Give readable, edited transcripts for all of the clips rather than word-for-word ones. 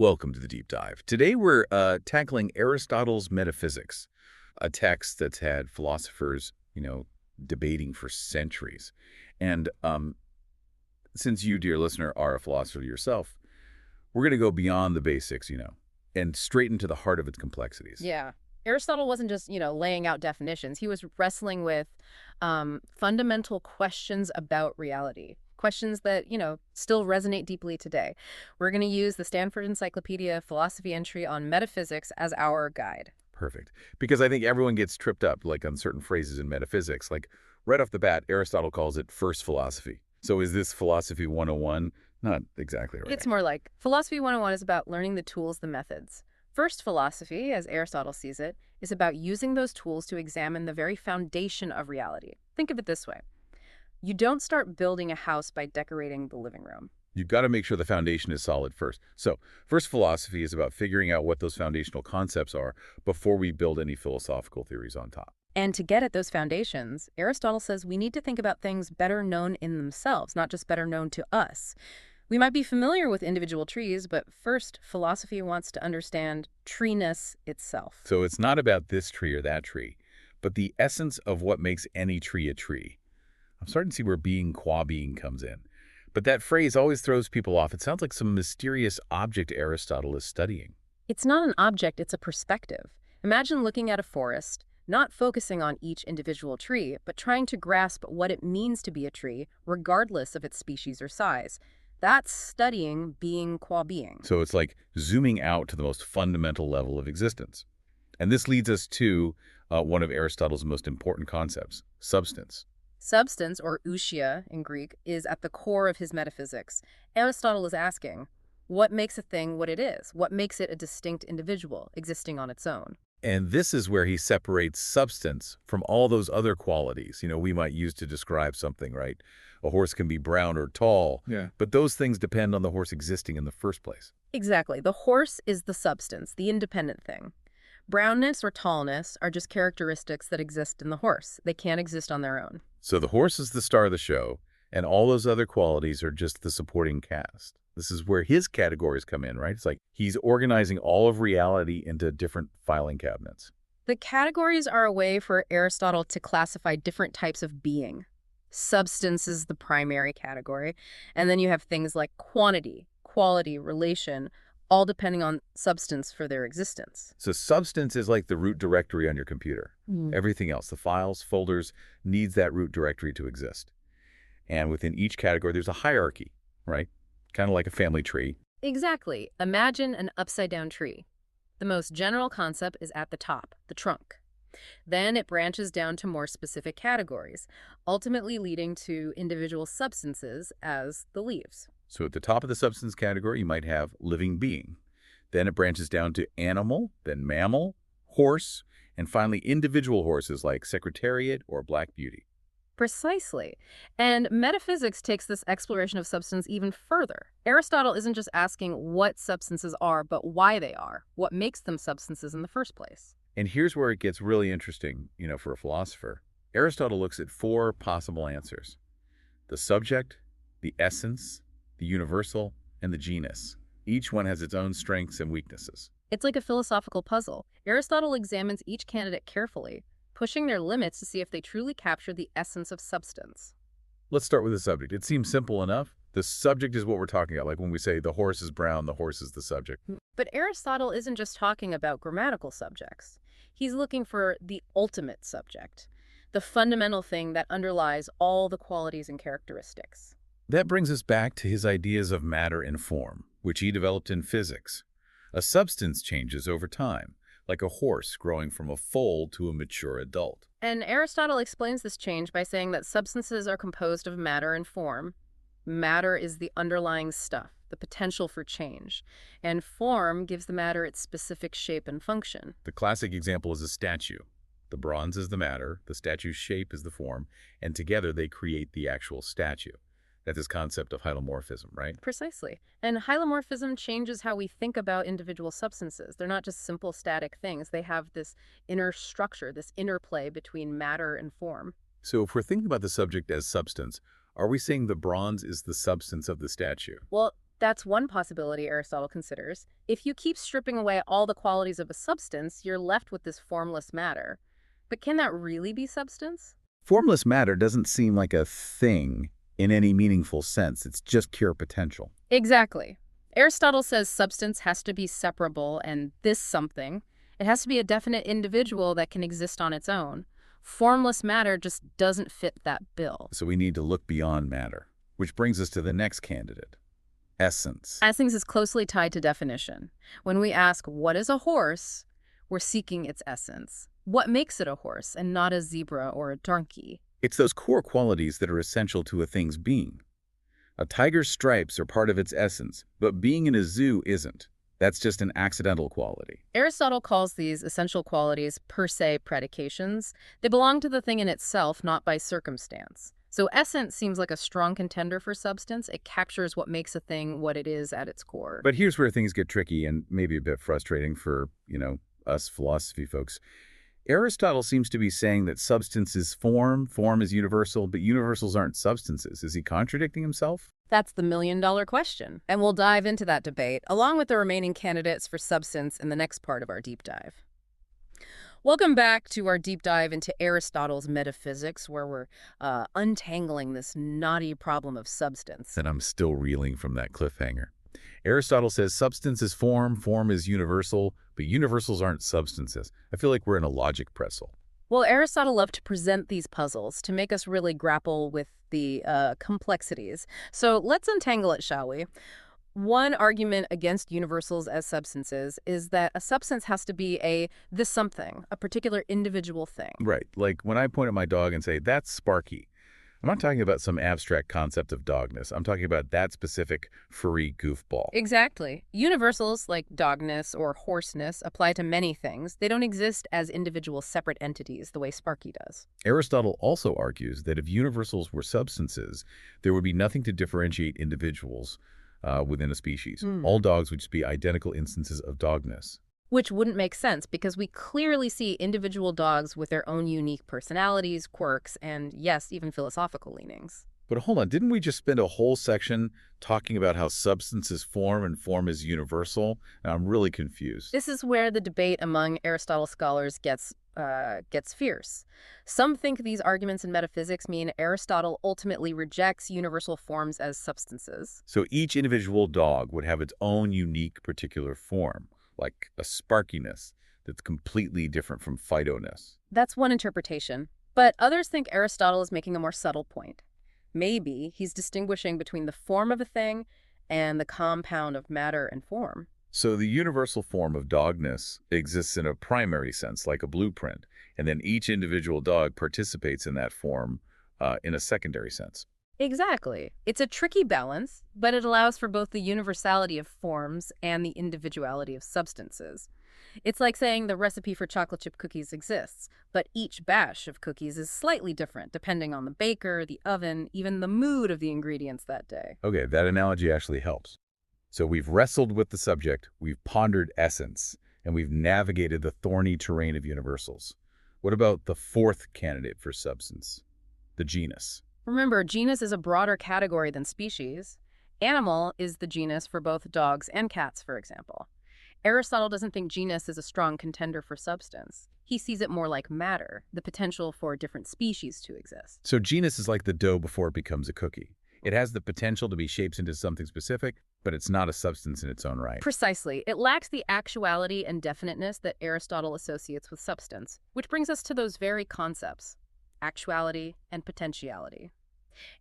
Welcome to the deep dive. Today we're tackling Aristotle's Metaphysics, a text that's had philosophers, debating for centuries. And since you, dear listener, are a philosopher yourself, we're going to go beyond the basics, and straight into the heart of its complexities. Yeah. Aristotle wasn't just, laying out definitions. He was wrestling with fundamental questions about reality, questions that, still resonate deeply today. We're going to use the Stanford Encyclopedia philosophy entry on metaphysics as our guide. Perfect. Because I think everyone gets tripped up, like on certain phrases in metaphysics. Like right off the bat, Aristotle calls it first philosophy. So is this philosophy 101? Not exactly right. It's more like philosophy 101 is about learning the tools, the methods. First philosophy, as Aristotle sees it, is about using those tools to examine the very foundation of reality. Think of it this way. You don't start building a house by decorating the living room. You've got to make sure the foundation is solid first. So first philosophy is about figuring out what those foundational concepts are before we build any philosophical theories on top. And to get at those foundations, Aristotle says we need to think about things better known in themselves, not just better known to us. We might be familiar with individual trees, but first, philosophy wants to understand treeness itself. So it's not about this tree or that tree, but the essence of what makes any tree a tree. I'm starting to see where being qua being comes in. But that phrase always throws people off. It sounds like some mysterious object Aristotle is studying. It's not an object, it's a perspective. Imagine looking at a forest, not focusing on each individual tree, but trying to grasp what it means to be a tree, regardless of its species or size. That's studying being qua being. So it's like zooming out to the most fundamental level of existence. And this leads us to one of Aristotle's most important concepts, substance. Substance, or ousia in Greek, is at the core of his metaphysics. Aristotle is asking, what makes a thing what it is? What makes it a distinct individual, existing on its own? And this is where he separates substance from all those other qualities, we might use to describe something, right? A horse can be brown or tall, but those things depend on the horse existing in the first place. Exactly. The horse is the substance, the independent thing. Brownness or tallness are just characteristics that exist in the horse. They can't exist on their own. So the horse is the star of the show, and all those other qualities are just the supporting cast. This is where his categories come in, right? It's like he's organizing all of reality into different filing cabinets. The categories are a way for Aristotle to classify different types of being. Substance is the primary category, and then you have things like quantity, quality, relation, all depending on substance for their existence. So substance is like the root directory on your computer. Everything else, the files, folders, needs that root directory to exist. And within each category, there's a hierarchy, right? Kind of like a family tree. Exactly. Imagine an upside-down tree. The most general concept is at the top, the trunk. Then it branches down to more specific categories, ultimately leading to individual substances as the leaves. So at the top of the substance category, you might have living being. Then it branches down to animal, then mammal, horse, and finally individual horses like Secretariat or Black Beauty. Precisely. And metaphysics takes this exploration of substance even further. Aristotle isn't just asking what substances are, but why they are, what makes them substances in the first place. And here's where it gets really interesting, for a philosopher. Aristotle looks at four possible answers: the subject, the essence, the universal, and the genus. Each one has its own strengths and weaknesses. It's like a philosophical puzzle. Aristotle examines each candidate carefully, pushing their limits to see if they truly capture the essence of substance. Let's start with the subject. It seems simple enough. The subject is what we're talking about. Like when we say the horse is brown, the horse is the subject. But Aristotle isn't just talking about grammatical subjects. He's looking for the ultimate subject, the fundamental thing that underlies all the qualities and characteristics. That brings us back to his ideas of matter and form, which he developed in physics. A substance changes over time, like a horse growing from a foal to a mature adult. And Aristotle explains this change by saying that substances are composed of matter and form. Matter is the underlying stuff, the potential for change, and form gives the matter its specific shape and function. The classic example is a statue. The bronze is the matter, the statue's shape is the form, and together they create the actual statue. That's this concept of hylomorphism, right? Precisely. And hylomorphism changes how we think about individual substances. They're not just simple static things. They have this inner structure, this interplay between matter and form. So if we're thinking about the subject as substance, are we saying the bronze is the substance of the statue? Well, That's one possibility Aristotle considers. If you keep stripping away all the qualities of a substance, you're left with this formless matter. But can that really be substance? Formless matter doesn't seem like a thing in any meaningful sense. It's just pure potential. Exactly. Aristotle says substance has to be separable, and this something, it has to be a definite individual that can exist on its own. Formless matter just doesn't fit that bill. So we need to look beyond matter, which brings us to the next candidate, essence. Essence is closely tied to definition. When we ask, what is a horse? We're seeking its essence. What makes it a horse and not a zebra or a donkey? It's those core qualities that are essential to a thing's being. A tiger's stripes are part of its essence, but being in a zoo isn't. That's just an accidental quality. Aristotle calls these essential qualities per se predications. They belong to the thing in itself, not by circumstance. So essence seems like a strong contender for substance. It captures what makes a thing what it is at its core. But here's where things get tricky and maybe a bit frustrating for, us philosophy folks. Aristotle seems to be saying that substance is form, form is universal, but universals aren't substances. Is he contradicting himself? That's the million-dollar question. And we'll dive into that debate, along with the remaining candidates for substance in the next part of our deep dive. Welcome back to our deep dive into Aristotle's Metaphysics, where we're untangling this knotty problem of substance. And I'm still reeling from that cliffhanger. Aristotle says substance is form, form is universal, but universals aren't substances. I feel like we're in a logic pretzel. Well, Aristotle loved to present these puzzles to make us really grapple with the complexities. So let's untangle it, shall we? One argument against universals as substances is that a substance has to be this something, a particular individual thing. Right. Like when I point at my dog and say, that's Sparky, I'm not talking about some abstract concept of dogness. I'm talking about that specific furry goofball. Exactly. Universals like dogness or horseness apply to many things. They don't exist as individual separate entities the way Sparky does. Aristotle also argues that if universals were substances, there would be nothing to differentiate individuals within a species. All dogs would just be identical instances of dogness. Which wouldn't make sense because we clearly see individual dogs with their own unique personalities, quirks, and yes, even philosophical leanings. But hold on, didn't we just spend a whole section talking about how substance is form and form is universal? Now, I'm really confused. This is where the debate among Aristotle scholars gets fierce. Some think these arguments in metaphysics mean Aristotle ultimately rejects universal forms as substances. So each individual dog would have its own unique particular form, like a sparkiness that's completely different from Fido-ness. That's one interpretation. But others think Aristotle is making a more subtle point. Maybe he's distinguishing between the form of a thing and the compound of matter and form. So the universal form of dogness exists in a primary sense, like a blueprint, and then each individual dog participates in that form in a secondary sense. Exactly. It's a tricky balance, but it allows for both the universality of forms and the individuality of substances. It's like saying the recipe for chocolate chip cookies exists, but each batch of cookies is slightly different depending on the baker, the oven, even the mood of the ingredients that day. Okay, that analogy actually helps. So we've wrestled with the subject, we've pondered essence, and we've navigated the thorny terrain of universals. What about the fourth candidate for substance, the genus? Remember, genus is a broader category than species. Animal is the genus for both dogs and cats, for example. Aristotle doesn't think genus is a strong contender for substance. He sees it more like matter, the potential for different species to exist. So genus is like the dough before it becomes a cookie. It has the potential to be shaped into something specific, but it's not a substance in its own right. Precisely. It lacks the actuality and definiteness that Aristotle associates with substance, which brings us to those very concepts, actuality and potentiality.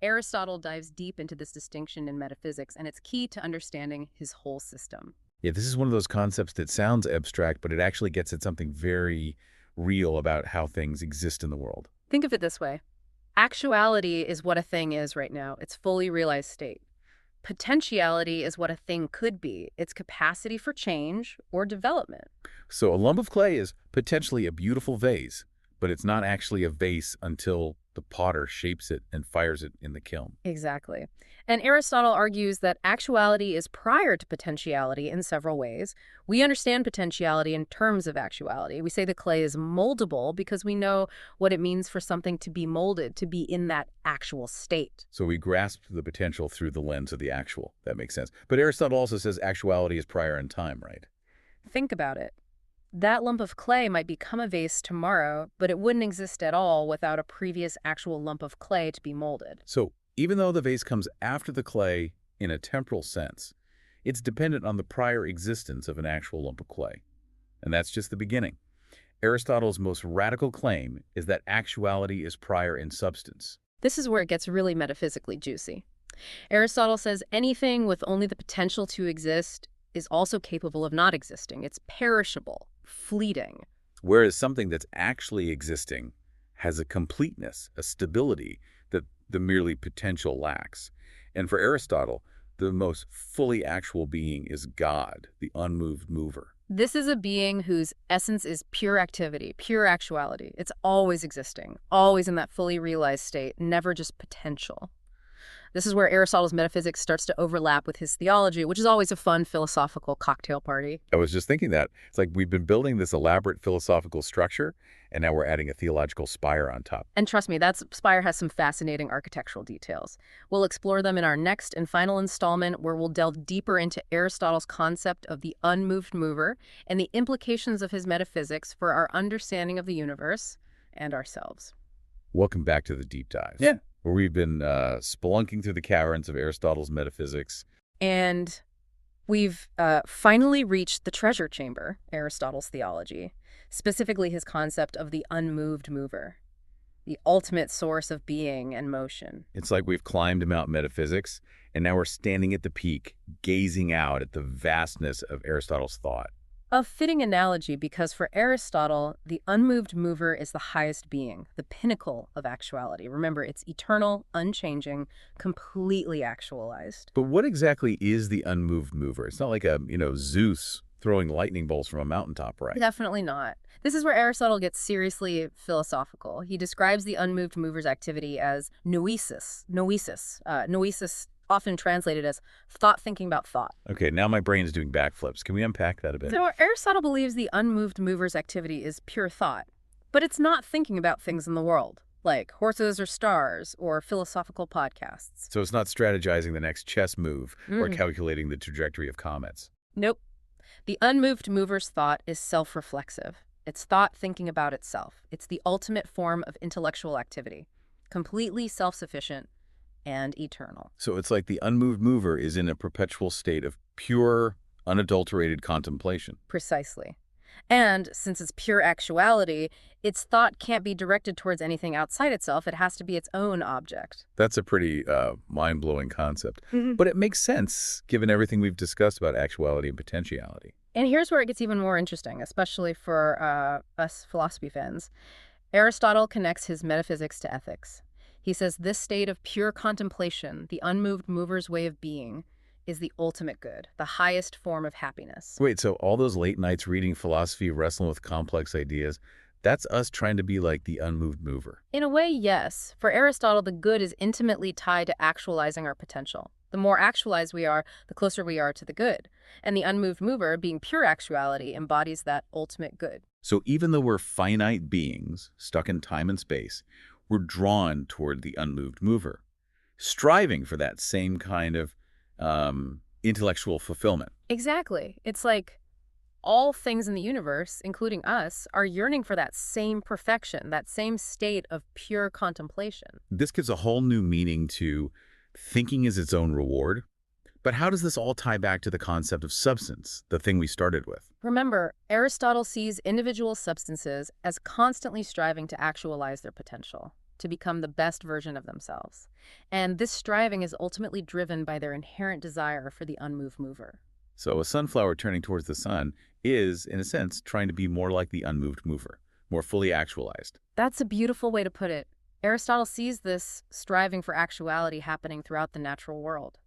Aristotle dives deep into this distinction in metaphysics, and it's key to understanding his whole system. Yeah, this is one of those concepts that sounds abstract, but it actually gets at something very real about how things exist in the world. Think of it this way. Actuality is what a thing is right now, its fully realized state. Potentiality is what a thing could be, its capacity for change or development. So a lump of clay is potentially a beautiful vase, but it's not actually a vase until the the potter shapes it and fires it in the kiln. Exactly. And Aristotle argues that actuality is prior to potentiality in several ways. We understand potentiality in terms of actuality. We say the clay is moldable because we know what it means for something to be molded, to be in that actual state. So we grasp the potential through the lens of the actual. That makes sense. But Aristotle also says actuality is prior in time, right? Think about it. That lump of clay might become a vase tomorrow, but it wouldn't exist at all without a previous actual lump of clay to be molded. So even though the vase comes after the clay in a temporal sense, it's dependent on the prior existence of an actual lump of clay. And that's just the beginning. Aristotle's most radical claim is that actuality is prior in substance. This is where it gets really metaphysically juicy. Aristotle says anything with only the potential to exist is also capable of not existing. It's perishable, fleeting. Whereas something that's actually existing has a completeness, a stability that the merely potential lacks. And for Aristotle, the most fully actual being is God, the unmoved mover. This is a being whose essence is pure activity, pure actuality. It's always existing, always in that fully realized state, never just potential. This is where Aristotle's metaphysics starts to overlap with his theology, which is always a fun philosophical cocktail party. I was just thinking that. It's like we've been building this elaborate philosophical structure, and now we're adding a theological spire on top. And trust me, that spire has some fascinating architectural details. We'll explore them in our next and final installment, where we'll delve deeper into Aristotle's concept of the unmoved mover and the implications of his metaphysics for our understanding of the universe and ourselves. Welcome back to the deep dive. Yeah. Where we've been spelunking through the caverns of Aristotle's metaphysics. And we've finally reached the treasure chamber, Aristotle's theology, specifically his concept of the unmoved mover, the ultimate source of being and motion. It's like we've climbed Mount Metaphysics, and now we're standing at the peak, gazing out at the vastness of Aristotle's thought. A fitting analogy because for Aristotle, the unmoved mover is the highest being, the pinnacle of actuality. Remember, it's eternal, unchanging, completely actualized. But what exactly is the unmoved mover? It's not like Zeus throwing lightning bolts from a mountaintop, right? Definitely not. This is where Aristotle gets seriously philosophical. He describes the unmoved mover's activity as noesis. Noesis often translated as thought thinking about thought. Okay, now my brain is doing backflips. Can we unpack that a bit? So Aristotle believes the unmoved mover's activity is pure thought, but it's not thinking about things in the world, like horses or stars or philosophical podcasts. So it's not strategizing the next chess move or calculating the trajectory of comets. Nope. The unmoved mover's thought is self-reflexive. It's thought thinking about itself. It's the ultimate form of intellectual activity, completely self-sufficient and eternal. So it's like the unmoved mover is in a perpetual state of pure, unadulterated contemplation. Precisely. And since it's pure actuality, its thought can't be directed towards anything outside itself. It has to be its own object. That's a pretty mind-blowing concept. But it makes sense, given everything we've discussed about actuality and potentiality. And here's where it gets even more interesting, especially for us philosophy fans. Aristotle connects his metaphysics to ethics. He says this state of pure contemplation, the unmoved mover's way of being, is the ultimate good, the highest form of happiness. Wait, so all those late nights reading philosophy, wrestling with complex ideas, that's us trying to be like the unmoved mover. In a way, yes. For Aristotle, the good is intimately tied to actualizing our potential. The more actualized we are, the closer we are to the good. And the unmoved mover, being pure actuality, embodies that ultimate good. So even though we're finite beings, stuck in time and space, we're drawn toward the unmoved mover, striving for that same kind of intellectual fulfillment. Exactly. It's like all things in the universe, including us, are yearning for that same perfection, that same state of pure contemplation. This gives a whole new meaning to thinking as its own reward. But how does this all tie back to the concept of substance, the thing we started with? Remember, Aristotle sees individual substances as constantly striving to actualize their potential, to become the best version of themselves. And this striving is ultimately driven by their inherent desire for the unmoved mover. So a sunflower turning towards the sun is, in a sense, trying to be more like the unmoved mover, more fully actualized. That's a beautiful way to put it. Aristotle sees this striving for actuality happening throughout the natural world,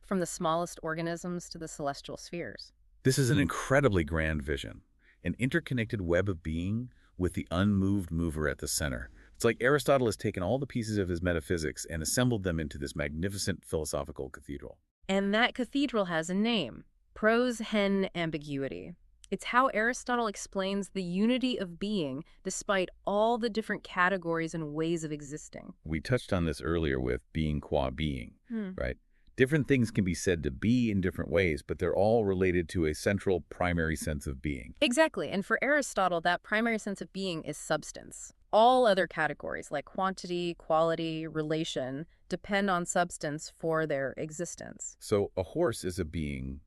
from the smallest organisms to the celestial spheres. This is an incredibly grand vision, an interconnected web of being with the unmoved mover at the center. It's like Aristotle has taken all the pieces of his metaphysics and assembled them into this magnificent philosophical cathedral. And that cathedral has a name: prose hen ambiguity. It's how Aristotle explains the unity of being despite all the different categories and ways of existing. We touched on this earlier with being qua being, Hmm. right? Different things can be said to be in different ways, but they're all related to a central primary sense of being. Exactly. And for Aristotle, that primary sense of being is substance. All other categories like quantity, quality, relation depend on substance for their existence. So a horse is a being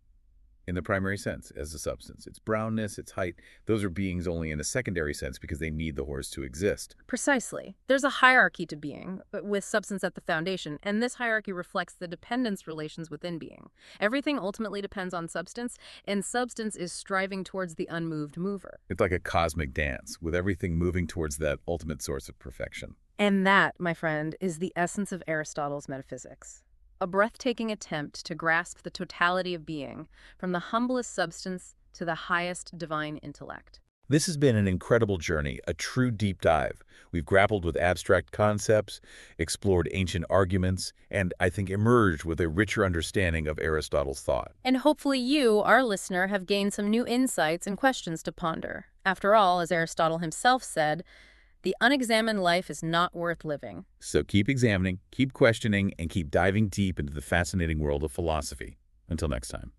in the primary sense as a substance. Its brownness, its height, those are beings only in a secondary sense because they need the horse to exist. Precisely. There's a hierarchy to being, but with substance at the foundation, and this hierarchy reflects the dependence relations within being. Everything ultimately depends on substance, and substance is striving towards the unmoved mover. It's like a cosmic dance, with everything moving towards that ultimate source of perfection. And that, my friend, is the essence of Aristotle's metaphysics. A breathtaking attempt to grasp the totality of being, from the humblest substance to the highest divine intellect. This has been an incredible journey, a true deep dive. We've grappled with abstract concepts, explored ancient arguments, and I think emerged with a richer understanding of Aristotle's thought. And hopefully you, our listener, have gained some new insights and questions to ponder. After all, as Aristotle himself said, the unexamined life is not worth living. So keep examining, keep questioning, and keep diving deep into the fascinating world of philosophy. Until next time.